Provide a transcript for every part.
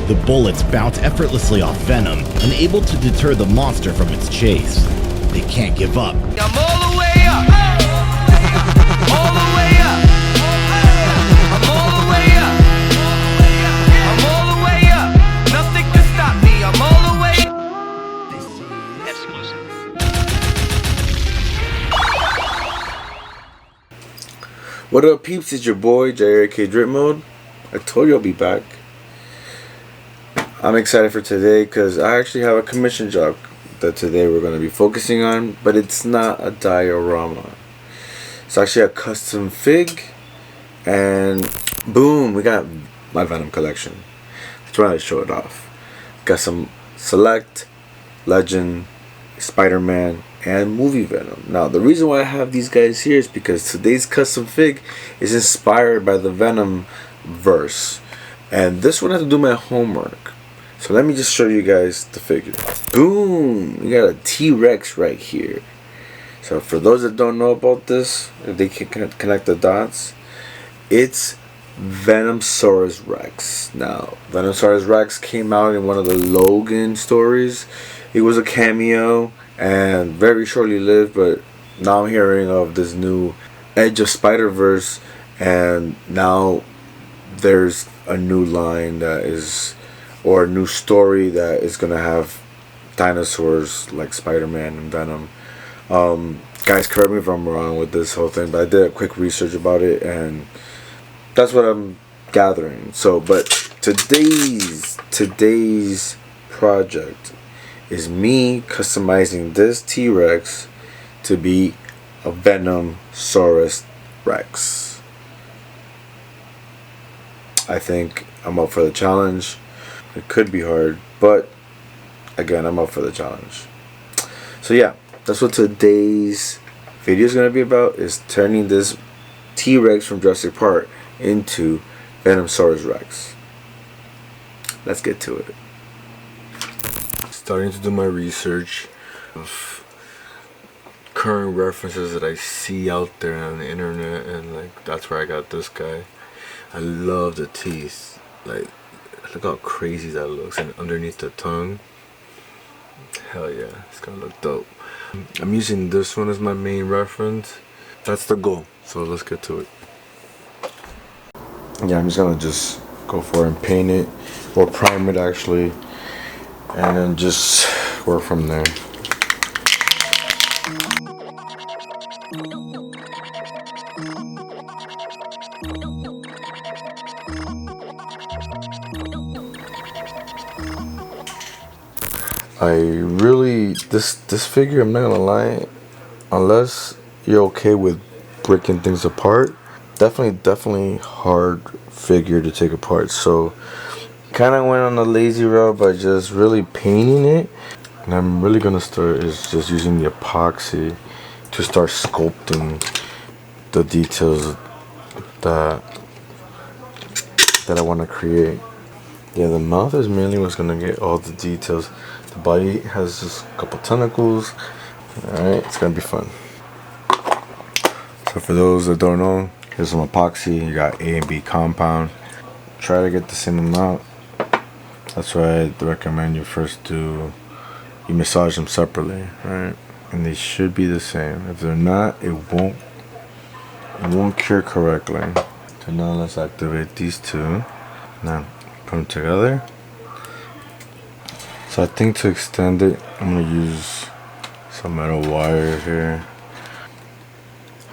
The bullets bounce effortlessly off Venom, unable to deter the monster from its chase. They can't give up. I'm all the way up. All the way up. I'm all the way up. I'm all the way up. Nothing can stop me. I'm all the way up. Exclusive. What up, peeps? It's your boy JRK Dripmode. I told you I'll be back. I'm excited for today because I actually have a commission job that today we're going to be focusing on, but it's not a diorama. It's actually a custom fig, and boom, we got my Venom collection. I just wanted to show it off. Got some Select, Legend, Spider-Man, and movie Venom. Now, the reason why I have these guys here is because today's custom fig is inspired by the Venom verse, and this one I have to do my homework. So let me just show you guys the figure. Boom! We got a T-Rex right here. So for those that don't know about this, if they can connect the dots, it's Venomsaurus Rex. Now, Venomsaurus Rex came out in one of the Logan stories. It was a cameo and very shortly lived, but now I'm hearing of this new Edge of Spider-Verse, and now there's a new line that is, or a new story that is gonna have dinosaurs like Spider-Man and Venom. Guys, correct me if I'm wrong with this whole thing, but I did a quick research about it, and that's what I'm gathering. So, but today's project is me customizing this T-Rex to be a Venomsaurus Rex. I think I'm up for the challenge. It could be hard, but again, I'm up for the challenge. So yeah, that's what today's video is going to be about, is turning this T-Rex from Jurassic Park into Venomsaurus Rex. Let's get to it. Starting to do my research of current references that I see out there on the internet, and like that's where I got this guy. I love the teeth. Like, look how crazy that looks, and underneath the tongue, hell yeah, it's gonna look dope. I'm using this one as my main reference. That's the goal, so let's get to it. Yeah, I'm just gonna go for it and paint it, or prime it actually, and then just work from there. I really, this figure, I'm not gonna lie, unless you're okay with breaking things apart, definitely hard figure to take apart. So kind of went on a lazy route by just really painting it, and I'm really gonna start is just using the epoxy to start sculpting the details that I want to create. Yeah, the mouth is mainly what's gonna get all the details. The body has just a couple tentacles. Alright, it's gonna be fun. So for those that don't know, here's some epoxy. You got A and B compound. Try to get the same amount. That's why I recommend you you massage them separately, right? And they should be the same. If they're not, it won't cure correctly. So now let's activate these two. Now put them together. So I think to extend it, I'm gonna use some metal wire here.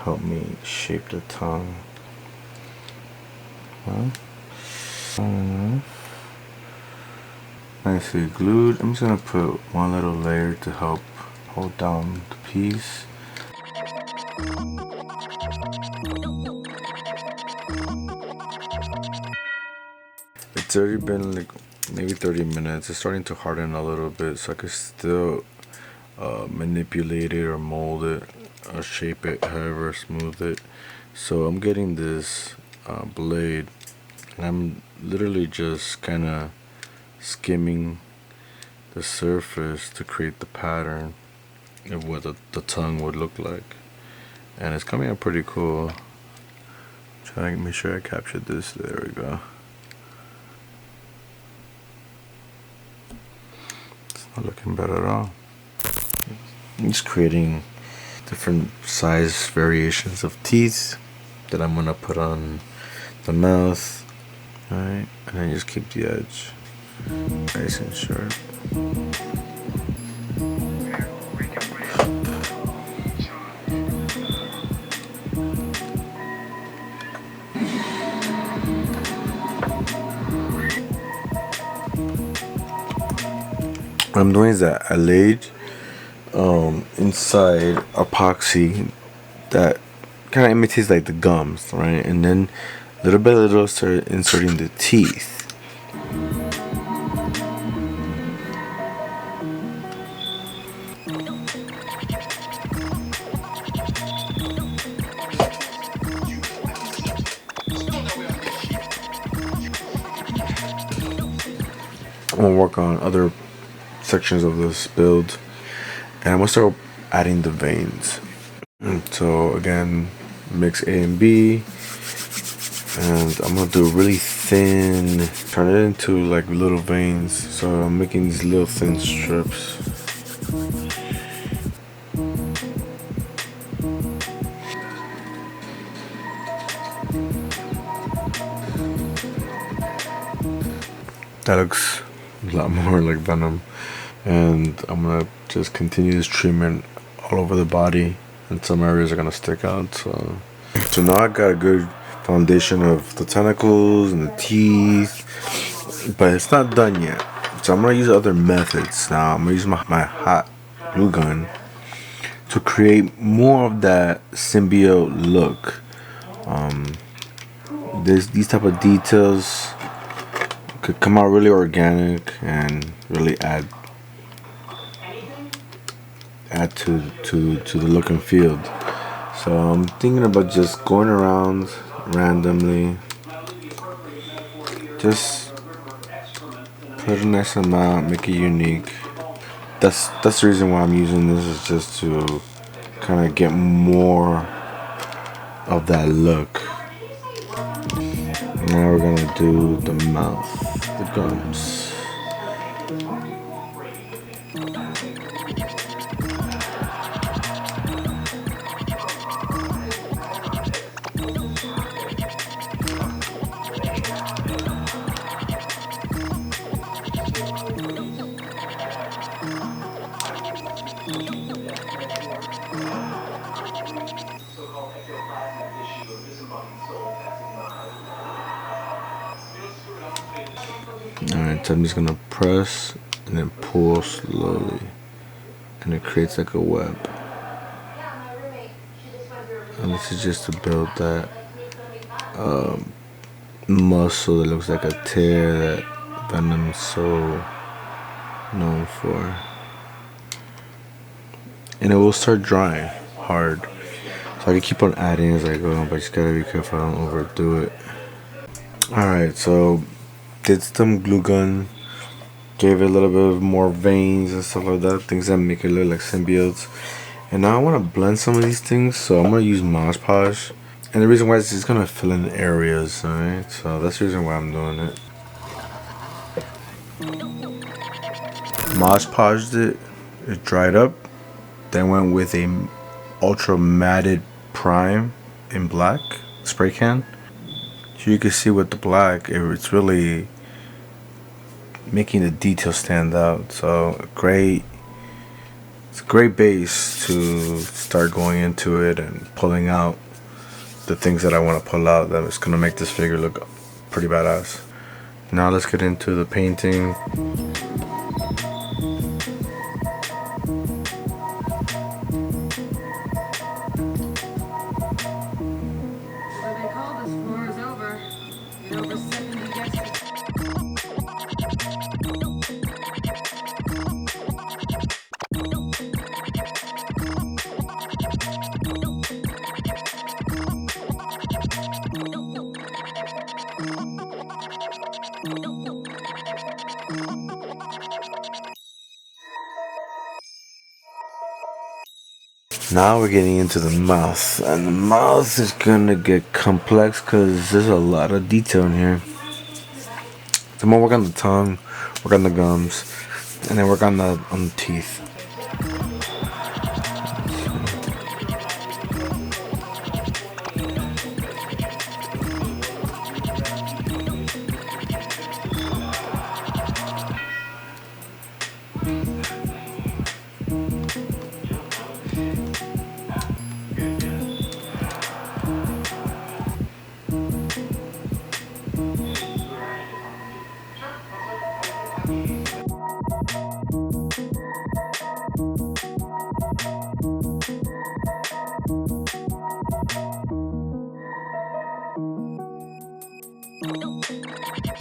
Help me shape the tongue. Nicely glued. I'm just gonna put one little layer to help hold down the piece. It's already been like maybe 30 minutes. It's starting to harden a little bit, so I can still manipulate it or mold it or shape it, however, smooth it. So I'm getting this blade, and I'm literally just kind of skimming the surface to create the pattern of what the tongue would look like, and it's coming out pretty cool. Trying to make sure I captured this. There we go. not looking bad at all. I'm just creating different size variations of teeth that I'm gonna put on the mouth. Alright, and then just keep the edge nice and sharp. What I'm doing is that I laid inside epoxy that kind of imitates like the gums, right? And then little by little start inserting the teeth. I'm gonna work on other sections of this build, and I'm gonna start adding the veins. And so again, mix A and B, and I'm gonna do really thin, turn it into like little veins. So I'm making these little thin strips. That looks a lot more like Venom, and I'm gonna just continue this treatment all over the body, and some areas are gonna stick out. So now I got a good foundation of the tentacles and the teeth, but it's not done yet. So I'm gonna use other methods now. I'm gonna use my hot glue gun to create more of that symbiote look. These type of details could come out really organic and really add to the look and feel. So I'm thinking about just going around randomly, just put a nice amount, make it unique. That's the reason why I'm using this, is just to kind of get more of that look. Now we're gonna do the mouth, the gums. Alright, so I'm just gonna press and then pull slowly, and it creates like a web. And this is just to build that muscle that looks like a tear that Venom is so known for. And it will start drying hard, so I can keep on adding as I go, but I just gotta be careful I don't overdo it. Alright, so did some glue gun, gave it a little bit of more veins and stuff like that, things that make it look like symbiotes. And now I want to blend some of these things, so I'm going to use Mod Podge. And the reason why is it's going to fill in areas, alright? So that's the reason why I'm doing it. Mod Podged it, it dried up, then went with a ultra matted prime in black spray can. So you can see with the black, it's really making the details stand out. So it's a great base to start going into it and pulling out the things that I want to pull out that is going to make this figure look pretty badass. Now let's get into the painting. Now we're getting into the mouth, and the mouth is gonna get complex because there's a lot of detail in here. So I'm gonna work on the tongue, work on the gums, and then work on the teeth.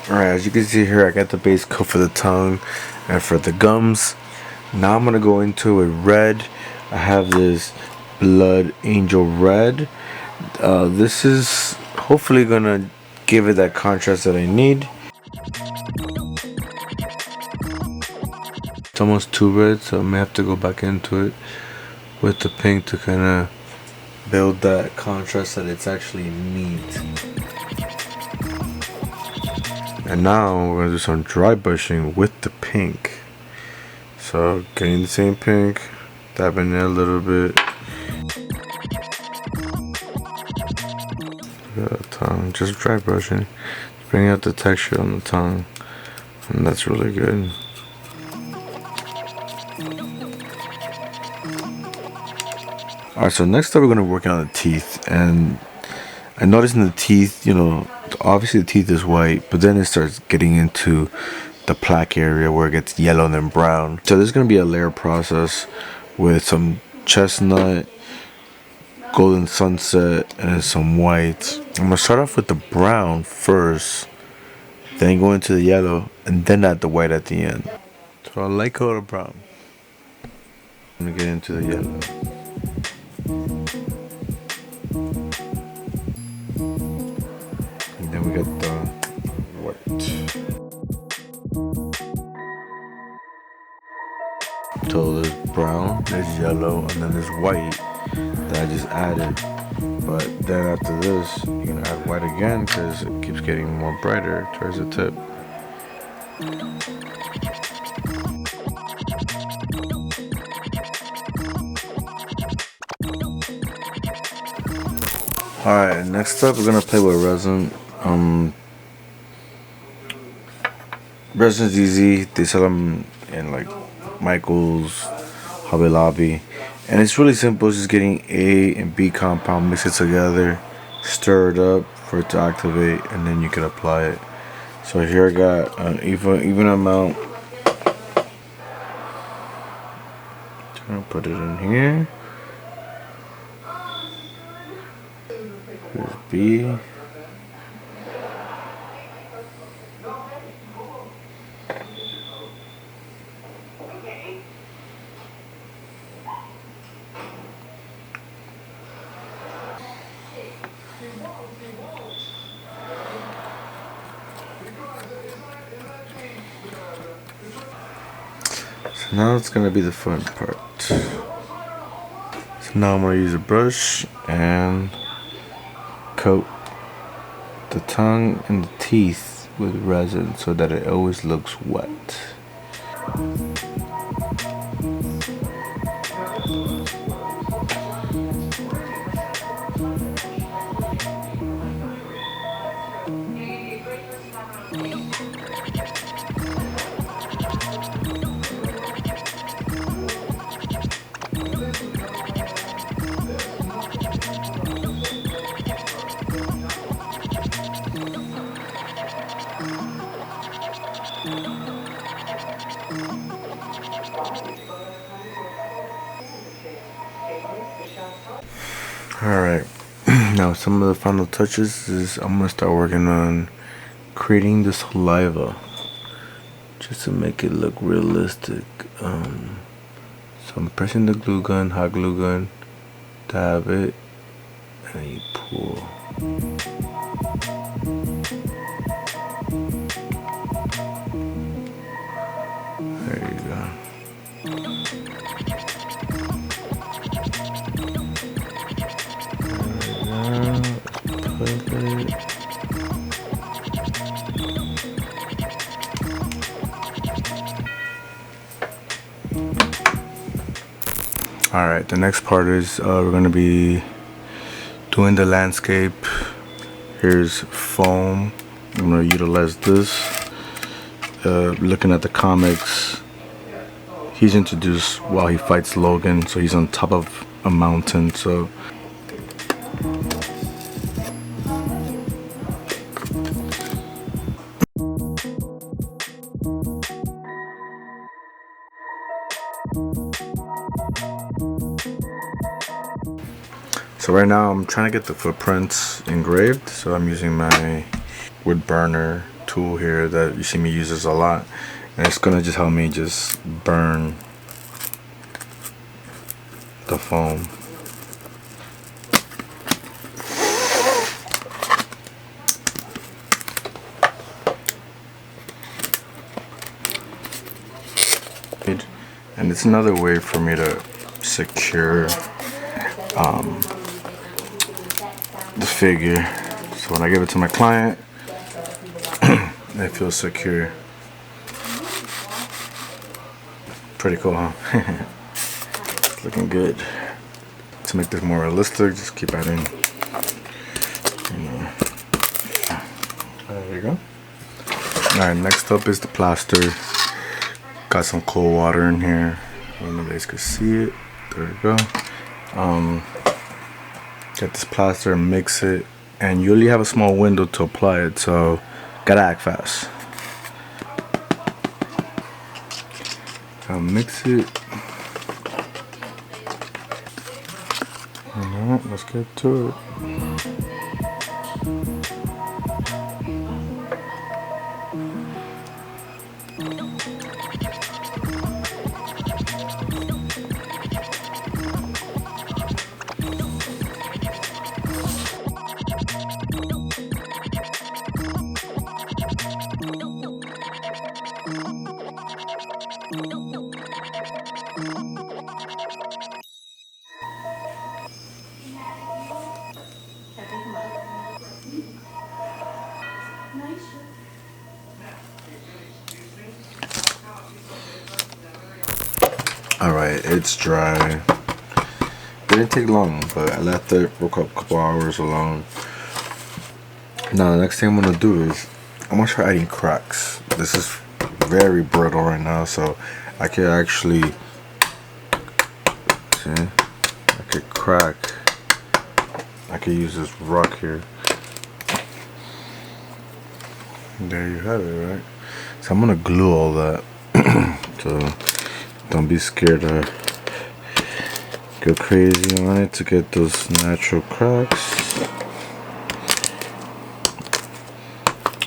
Alright, as you can see here, I got the base coat for the tongue and for the gums. Now I'm going to go into a red. I have this Blood Angel Red. This is hopefully going to give it that contrast that I need. It's almost too red, so I may have to go back into it with the pink to kind of build that contrast that it's actually neat. And now we're going to do some dry brushing with the pink. So getting the same pink, dabbing it a little bit. Tongue, just dry brushing, bringing out the texture on the tongue, and that's really good. Alright, so next up we're going to work on the teeth, and I noticed in the teeth, you know, obviously the teeth is white, but then it starts getting into the plaque area where it gets yellow and then brown. So there's going to be a layer process with some chestnut, golden sunset, and then some white. I'm going to start off with the brown first, then go into the yellow, and then add the white at the end. So a light coat of brown. I'm going to get into the yellow. And then we got the white. So there's brown, there's yellow, and then there's white that I just added. But then after this, you're gonna add white again because it keeps getting more brighter towards the tip. Alright, next up we're gonna play with resin. Resin's easy. They sell them in like Michael's, Hobby Lobby, and it's really simple. It's just getting A and B compound, mix it together, stir it up for it to activate, and then you can apply it. So here I got an even amount. I'm gonna put it in here. Here's B. So now it's gonna be the fun part. So now I'm gonna use a brush and coat the tongue and the teeth with resin so that it always looks wet. Alright, now some of the final touches is I'm going to start working on creating the saliva just to make it look realistic. So I'm pressing the glue gun, hot glue gun, dab it, and then you pull. There you go. Alright, the next part is we're going to be doing the landscape. Here's foam. I'm going to utilize this. Looking at the comics, he's introduced while he fights Logan, so he's on top of a mountain. So right now I'm trying to get the footprints engraved, so I'm using my wood burner tool here that you see me use this a lot, and it's gonna just help me just burn the foam. And it's another way for me to secure the figure, so when I give it to my client, they feel secure. Pretty cool, huh? It's looking good. To make this more realistic, just keep adding. There you go. Alright, next up is the plaster. Got some cold water in here. I don't know if you guys can see it. There we go. Get this plaster and mix it, and you only have a small window to apply it, so gotta act fast. I'll mix it. Alright, let's get to it. Alright, it's dry. It didn't take long, but I left it for a couple hours alone. Now the next thing I'm gonna do is I'm gonna try adding cracks. This is very brittle right now, so I could actually see, I could crack. I could use this rock here. There you have it, right? So I'm gonna glue all that. So don't be scared to go crazy on it to get those natural cracks.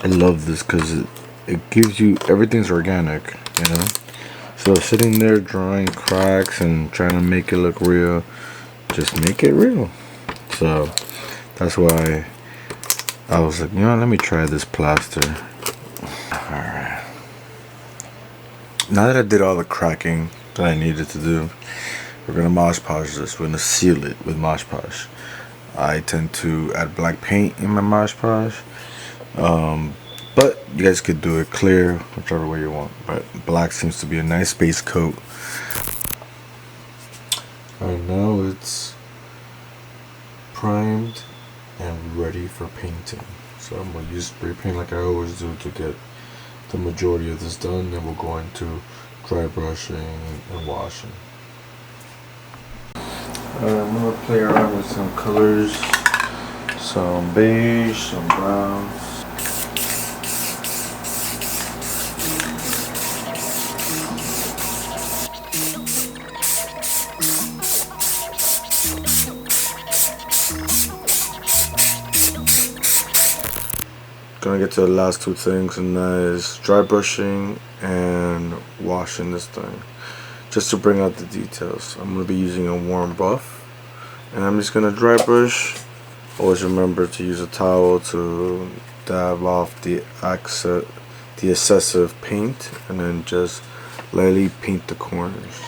I love this because it gives you, everything's organic, you know? So sitting there drawing cracks and trying to make it look real, just make it real. So that's why I was like, you know, let me try this plaster. Alright. Now that I did all the cracking that I needed to do, we're gonna Mod Podge this. We're gonna seal it with Mod Podge. I tend to add black paint in my Mod Podge, but you guys could do it clear, whichever way you want. But black seems to be a nice base coat. Alright, now it's primed and ready for painting. So I'm gonna use spray paint like I always do to get the majority of this done. Then we'll go into dry brushing and washing. I'm gonna play around with some colors, some beige, some browns. Gonna get to the last two things, and that is dry brushing and washing this thing, just to bring out the details. I'm gonna be using a warm buff, and I'm just gonna dry brush. Always remember to use a towel to dab off the excessive paint, and then just lightly paint the corners.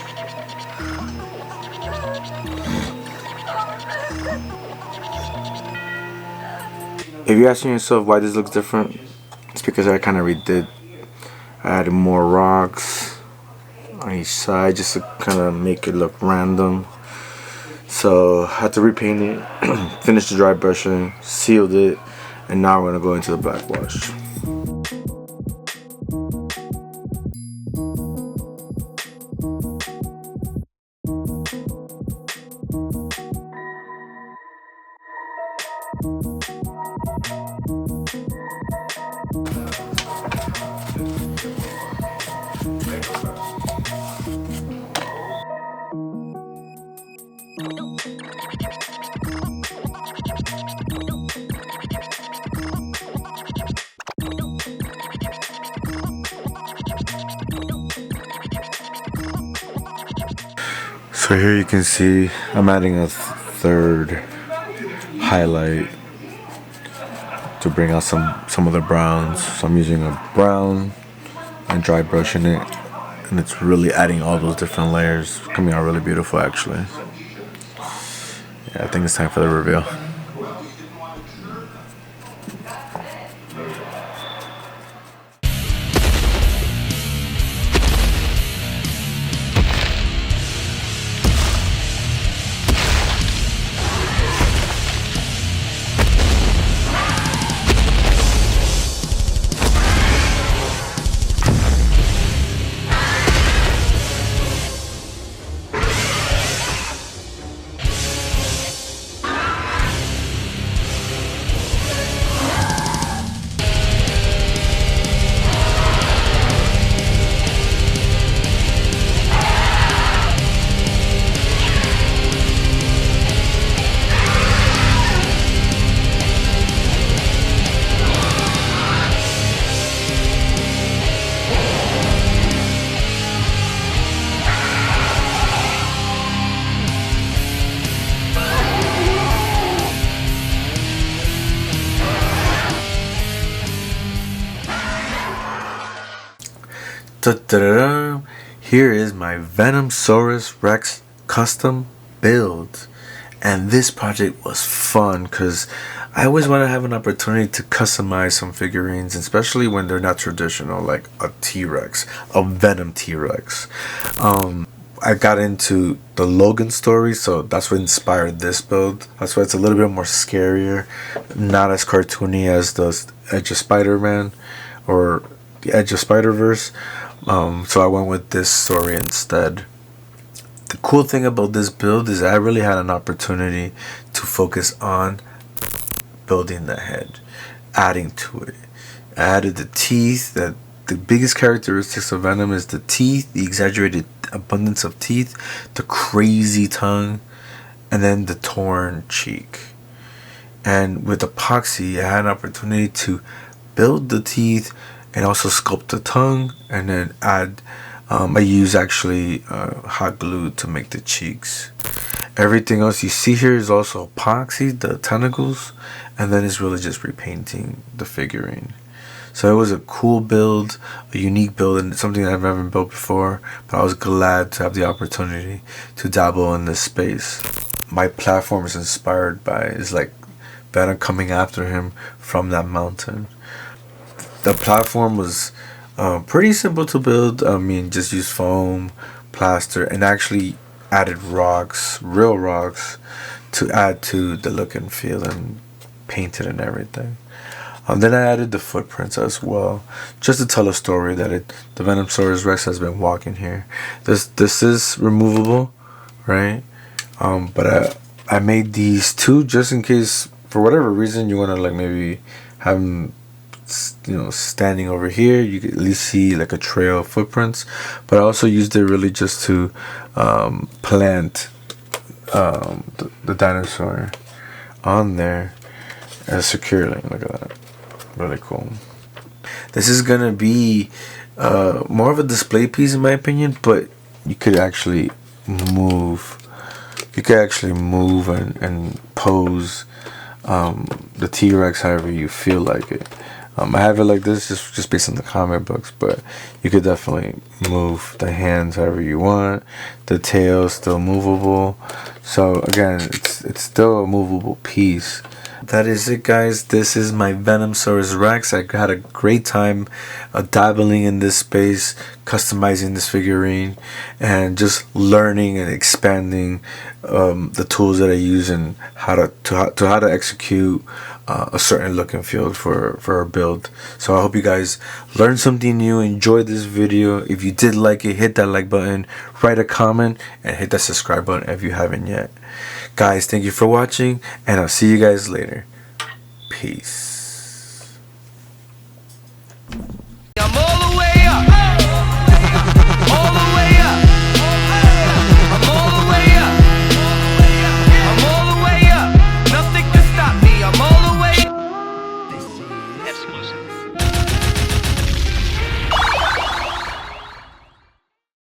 If you're asking yourself why this looks different, it's because I kind of redid. I added more rocks on each side just to kind of make it look random. So I had to repaint it, finish the dry brushing, sealed it, and now we're gonna go into the black wash. So here you can see I'm adding a third highlight to bring out some of the browns. So I'm using a brown and dry brushing it, and it's really adding all those different layers, coming out really beautiful actually. Yeah, I think it's time for the reveal. Da-da-da-da. Here is my Venomsaurus Rex custom build, and this project was fun because I always want to have an opportunity to customize some figurines, especially when they're not traditional, like a T-Rex, a Venom T-Rex. I got into the Logan story, so that's what inspired this build. That's why it's a little bit more scarier, not as cartoony as the Edge of Spider-Man or the Edge of Spider-Verse. So I went with this story instead. The cool thing about this build is I really had an opportunity to focus on building the head, adding to it. I added the teeth. That the biggest characteristics of Venom is the teeth, the exaggerated abundance of teeth, the crazy tongue, and then the torn cheek. And with epoxy, I had an opportunity to build the teeth and also sculpt the tongue, and then add I use actually hot glue to make the cheeks. Everything else you see here is also epoxy, the tentacles, and then it's really just repainting the figurine. So it was a cool build, a unique build, and something that I've never built before, but I was glad to have the opportunity to dabble in this space. My platform is inspired by, is like Venom coming after him from that mountain. The platform was pretty simple to build. I mean, just use foam, plaster, and actually added rocks, real rocks, to add to the look and feel, and painted and everything. Then I added the footprints as well, just to tell a story that the Venomsaurus Rex has been walking here. This is removable, right? But I made these two just in case, for whatever reason, you want to like maybe have them, you know, standing over here, you can at least see like a trail of footprints. But I also used it really just to plant the dinosaur on there securely. Look at that, really cool. This is gonna be more of a display piece in my opinion, but you could actually move. You could actually move and pose the T-Rex however you feel like it. I have it like this just based on the comic books, but you could definitely move the hands however you want. The tail is still movable. So again, it's still a movable piece. That is it, guys. This is my Venomsaurus Rex. I had a great time dabbling in this space, customizing this figurine, and just learning and expanding the tools that I use and how to execute a certain look and feel for a build. So I hope you guys learned something new, enjoyed this video. If you did like it, hit that like button, write a comment, and hit that subscribe button if you haven't yet. Guys, thank you for watching, and I'll see you guys later. Peace.